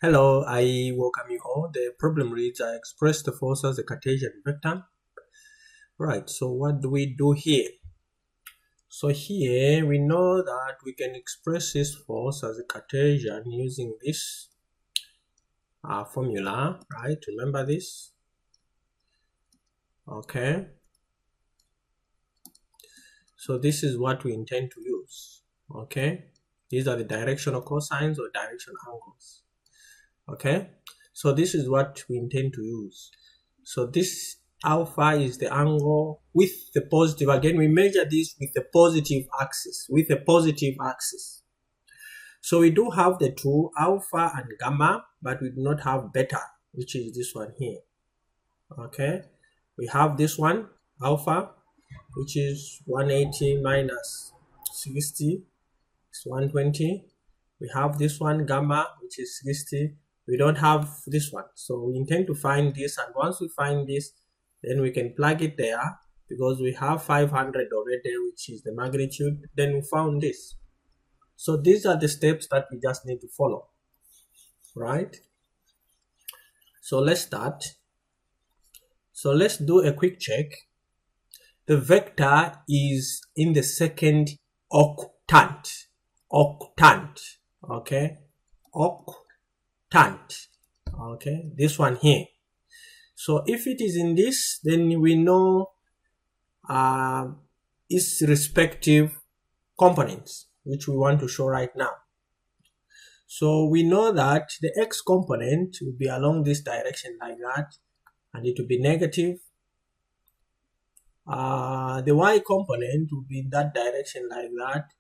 Hello, I welcome you all. The problem reads, I express the force as a Cartesian vector. Right, so what do we do here? So here we know that we can express this force as a Cartesian using this formula, right? Remember this? Okay. So this is what we intend to use, okay? These are the directional cosines or direction angles, okay? So this is what we intend to use. So this alpha is the angle with the positive. Again, we measure this with the positive axis, So we do have the two, alpha and gamma, but we do not have beta, which is this one here. Okay, we have this one, alpha, which is 180 minus 60, is 120. We have this one, gamma, which is 60. We don't have this one, so we intend to find this, and once we find this, then we can plug it there because we have 500 already, which is the magnitude. Then we found this. So these are the steps that we just need to follow, right? So let's start. So let's do a quick check. The vector is in the second octant, okay? Octant, okay? This one here. So if it is in this, then we know its respective components, which we want to show right now. So we know that the x component will be along this direction like that, and it will be negative. The y component will be in that direction like that,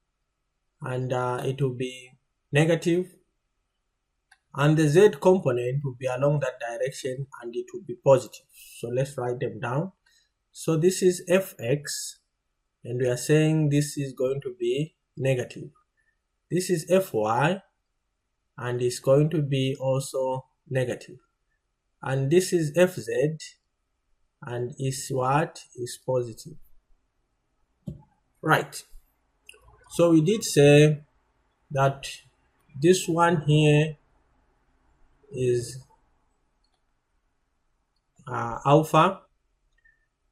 and it will be negative. And the z component will be along that direction, and it will be positive. So let's write them down. So this is fx, and we are saying this is going to be negative. This is fy, and it's going to be also negative. And this is fz, and is what? Is positive. Right. So we did say that this one here is alpha.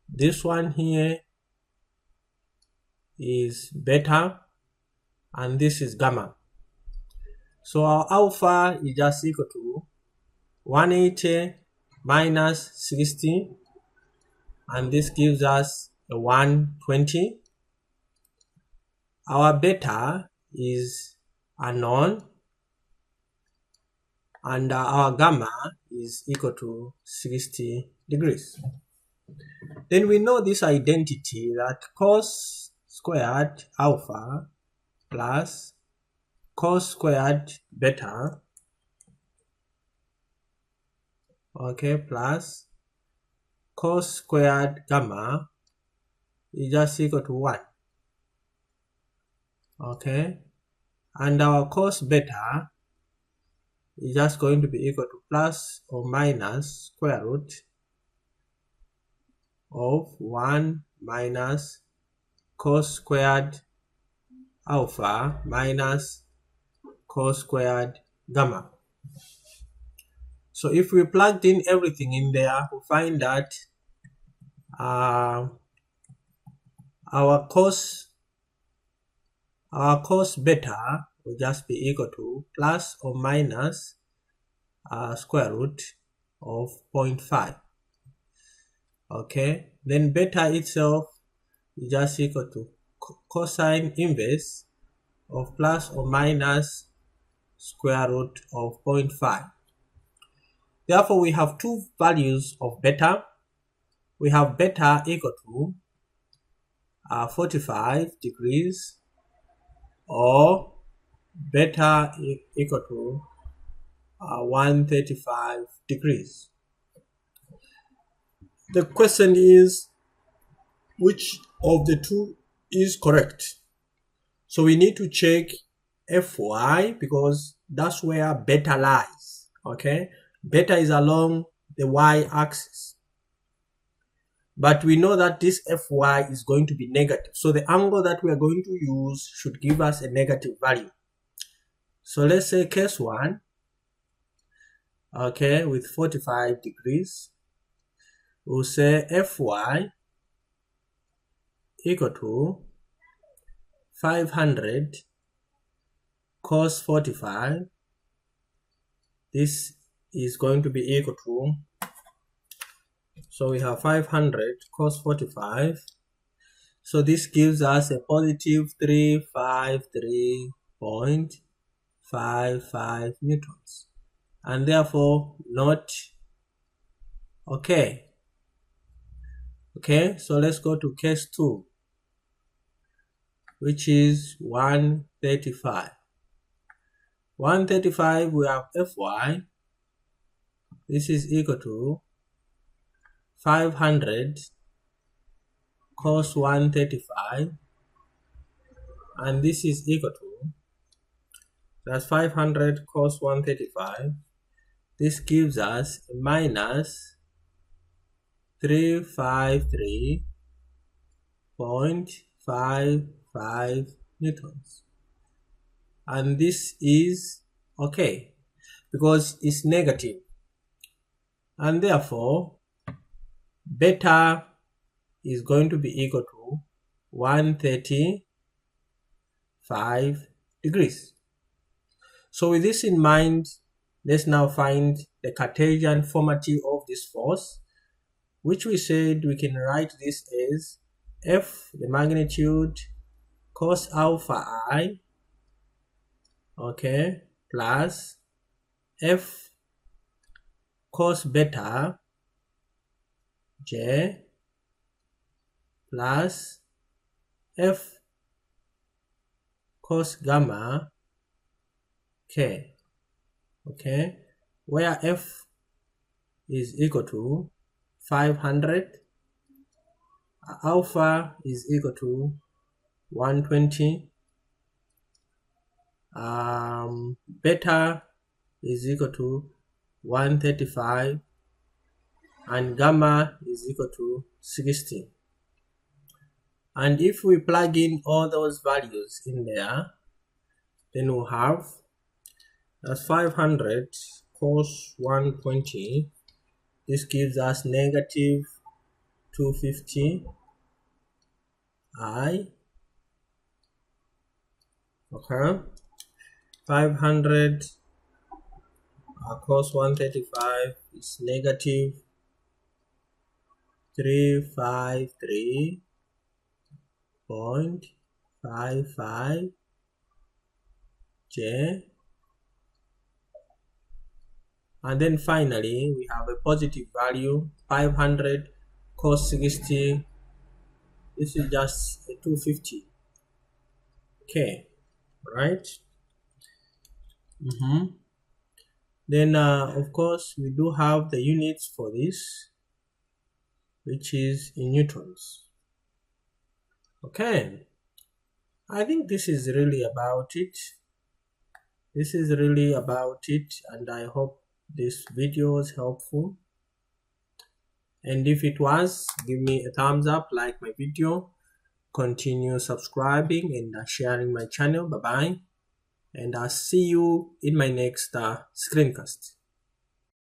This one here is beta, and this is gamma. So our alpha is just equal to 180 minus 60, and this gives us a 120. Our beta is unknown, and our gamma is equal to 60 degrees. Then we know this identity, that cos squared alpha plus cos squared beta, okay, plus cos squared gamma is just equal to 1. Okay, and our cos beta is just going to be equal to plus or minus square root of 1 minus cos squared alpha minus cos squared gamma. So if we plugged in everything in there, we find that our cos beta will just be equal to plus or minus square root of 0.5. Okay, then beta itself is just equal to cosine inverse of plus or minus square root of 0.5. Therefore, we have two values of beta. We have beta equal to 45 degrees, or beta equal to 135 degrees. The question is, which of the two is correct? So we need to check Fy, because that's where beta lies. Okay, beta is along the y-axis, but we know that this Fy is going to be negative, so the angle that we are going to use should give us a negative value. So let's say case 1, okay, with 45 degrees, we'll say Fy equal to 500 cos 45. This is going to be equal to, so we have 500 cos 45. So this gives us a positive 353.55 newtons, and therefore not okay. Okay, so let's go to case 2, which is 135. 135, we have Fy. This is equal to 500 cos 135, and this is equal to, that's 500 cos 135. This gives us a minus 353.55 newtons, and this is okay because it's negative, and therefore beta is going to be equal to 135 degrees. So with this in mind, let's now find the Cartesian formality of this force, which we said we can write this as F the magnitude cos alpha I, okay, plus F cos beta J plus F cos gamma K, okay, where F is equal to 500, alpha is equal to 120, beta is equal to 135, and gamma is equal to 60. And if we plug in all those values in there, then we'll have, that's 500 cos 120. This gives us negative 250 I, okay, 500 cos 135 is negative 353.55 J, and then finally we have a positive value 500 cos 60. This is just 250. Okay, right? Then of course we do have the units for this, which is in newtons. Okay, I think this is really about it. And I hope this video was helpful. And if it was, give me a thumbs up, like my video, continue subscribing and sharing my channel. Bye bye, and I'll see you in my next screencast.